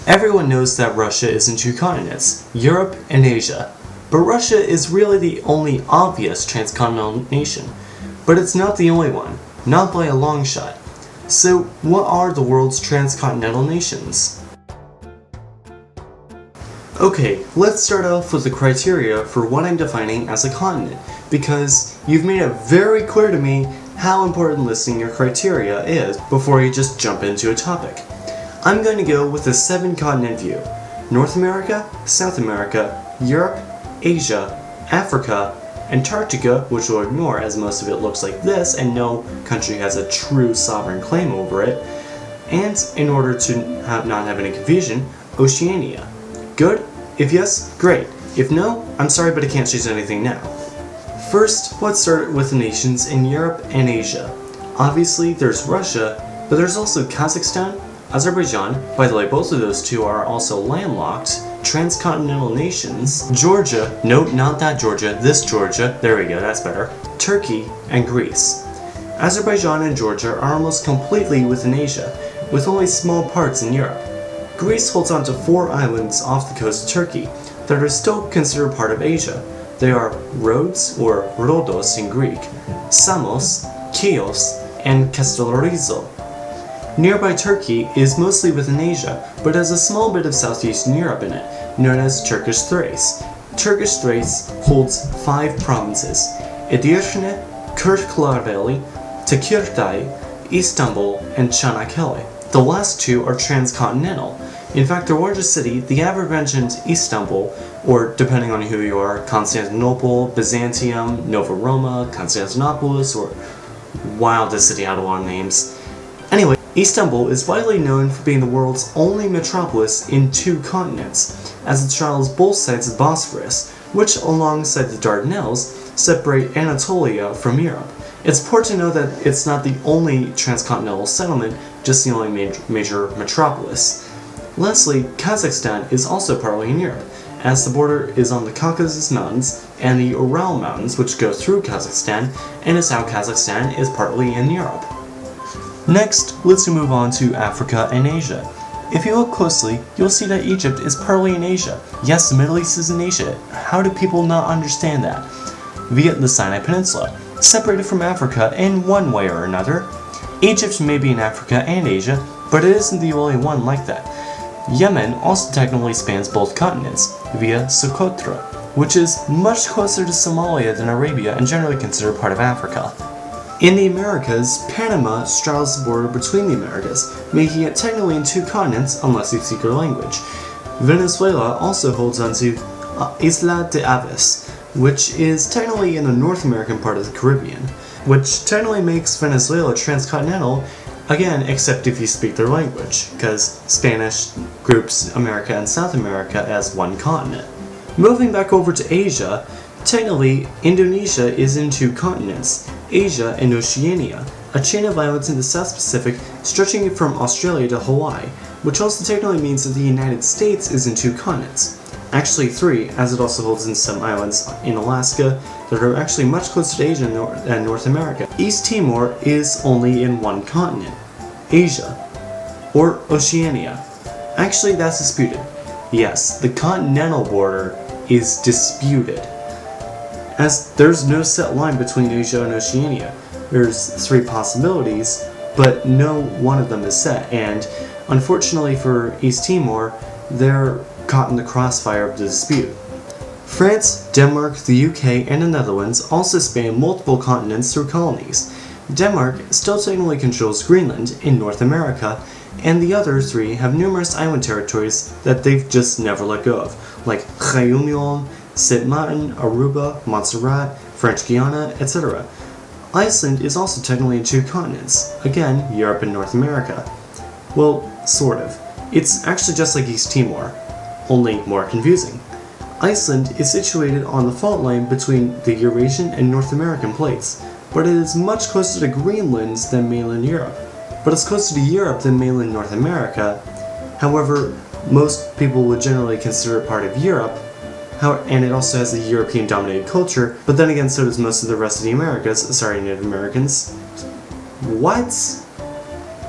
Everyone knows that Russia is in two continents, Europe and Asia. But Russia is really the only obvious transcontinental nation. But it's not the only one, not by a long shot. So what are the world's transcontinental nations? Okay, let's start off with the criteria for what I'm defining as a continent, because you've made it very clear to me how important listing your criteria is before you just jump into a topic. I'm going to go with a 7-continent view: North America, South America, Europe, Asia, Africa, Antarctica, which we'll ignore as most of it looks like this and no country has a true sovereign claim over it, and in order to not have any confusion, Oceania. Good? If yes, great. If no, I'm sorry but I can't choose anything now. First, let's start with the nations in Europe and Asia. Obviously there's Russia, but there's also Kazakhstan, Azerbaijan, by the way both of those two are also landlocked, transcontinental nations, Georgia, nope, not that Georgia, this Georgia, there we go, that's better, Turkey, and Greece. Azerbaijan and Georgia are almost completely within Asia, with only small parts in Europe. Greece holds on to 4 islands off the coast of Turkey that are still considered part of Asia. They are Rhodes, or Rhodos in Greek, Samos, Chios, and Castellorizo. Nearby Turkey is mostly within Asia, but has a small bit of southeastern Europe in it, known as Turkish Thrace. Turkish Thrace holds 5 provinces: Edirne, Kırklareli, Tekirdağ, Istanbul, and Çanakkale. The last 2 are transcontinental. In fact, the largest city, the aforementioned Istanbul, or depending on who you are, Constantinople, Byzantium, Nova Roma, Constantinopolis, or wildest city out of long names. Anyway, Istanbul is widely known for being the world's only metropolis in 2 continents, as it straddles both sides of the Bosphorus, which, alongside the Dardanelles, separate Anatolia from Europe. It's important to know that it's not the only transcontinental settlement, just the only major metropolis. Lastly, Kazakhstan is also partly in Europe, as the border is on the Caucasus Mountains and the Ural Mountains, which go through Kazakhstan, and is how Kazakhstan is partly in Europe. Next, let's move on to Africa and Asia. If you look closely, you'll see that Egypt is partly in Asia. Yes, the Middle East is in Asia. How do people not understand that? Via the Sinai Peninsula, separated from Africa in one way or another. Egypt may be in Africa and Asia, but it isn't the only one like that. Yemen also technically spans both continents, via Socotra, which is much closer to Somalia than Arabia and generally considered part of Africa. In the Americas, Panama straddles the border between the Americas, making it technically in 2 continents unless you speak your language. Venezuela also holds onto Isla de Aves, which is technically in the North American part of the Caribbean, which technically makes Venezuela transcontinental, again, except if you speak their language, because Spanish groups America and South America as one continent. Moving back over to Asia, technically, Indonesia is in 2 continents, Asia and Oceania, a chain of islands in the South Pacific stretching from Australia to Hawaii, which also technically means that the United States is in 2 continents. Actually 3, as it also holds in some islands in Alaska that are actually much closer to Asia than North America. East Timor is only in 1 continent, Asia, or Oceania. Actually, that's disputed. Yes, the continental border is disputed, as there's no set line between Asia and Oceania. There's 3 possibilities, but no one of them is set, and unfortunately for East Timor, they're caught in the crossfire of the dispute. France, Denmark, the UK, and the Netherlands also span multiple continents through colonies. Denmark still technically controls Greenland in North America, and the other 3 have numerous island territories that they've just never let go of, like Réunion, Sint Maarten, Aruba, Montserrat, French Guiana, etc. Iceland is also technically in 2 continents, again, Europe and North America. Well, sort of. It's actually just like East Timor, only more confusing. Iceland is situated on the fault line between the Eurasian and North American plates, but it is much closer to Greenland than mainland Europe. But it's closer to Europe than mainland North America. However, most people would generally consider it part of Europe, and it also has a European-dominated culture, but then again so does most of the rest of the Americas. Sorry, Native Americans. What?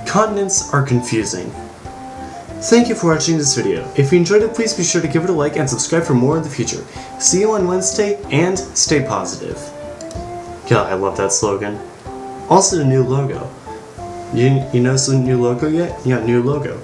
Continents are confusing. Thank you for watching this video. If you enjoyed it, please be sure to give it a like and subscribe for more in the future. See you on Wednesday, and stay positive. God, I love that slogan. Also, the new logo. You notice the new logo yet? Yeah, new logo.